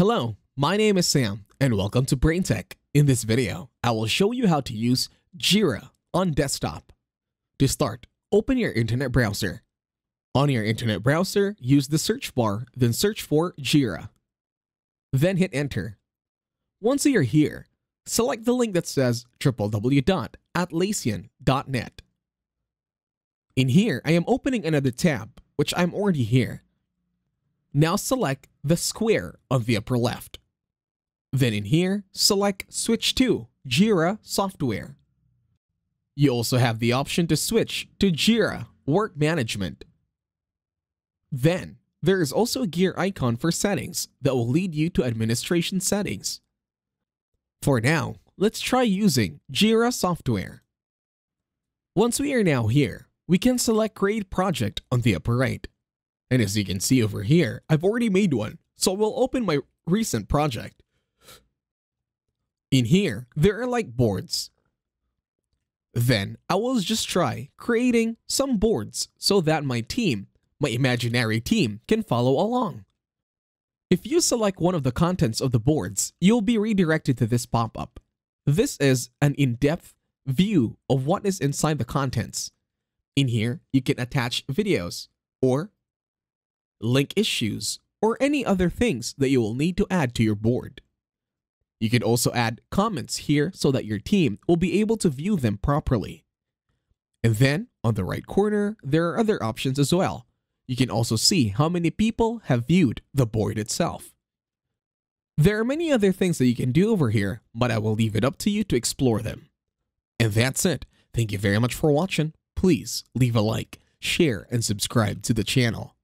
Hello, my name is Sam and welcome to BrainTech. In this video, I will show you how to use Jira on desktop. To start, open your internet browser. On your internet browser, use the search bar, then search for Jira. Then hit enter. Once you're here, select the link that says www.atlassian.net. In here, I am opening another tab, which I'm already here. Now select the square on the upper left. Then in here, select Switch to Jira Software. You also have the option to switch to Jira Work Management. Then, there is also a gear icon for settings that will lead you to administration settings. For now, let's try using Jira Software. Once we are now here, we can select Create Project on the upper right. And as you can see over here, I've already made one, so we'll open my recent project. In here, there are like boards. Then, I will just try creating some boards so that my team, my imaginary team, can follow along. If you select one of the contents of the boards, you'll be redirected to this pop-up. This is an in-depth view of what is inside the contents. In here, you can attach videos, or link issues, or any other things that you will need to add to your board. You can also add comments here so that your team will be able to view them properly. And then, on the right corner, there are other options as well. You can also see how many people have viewed the board itself. There are many other things that you can do over here, but I will leave it up to you to explore them. And that's it. Thank you very much for watching. Please leave a like, share, and subscribe to the channel.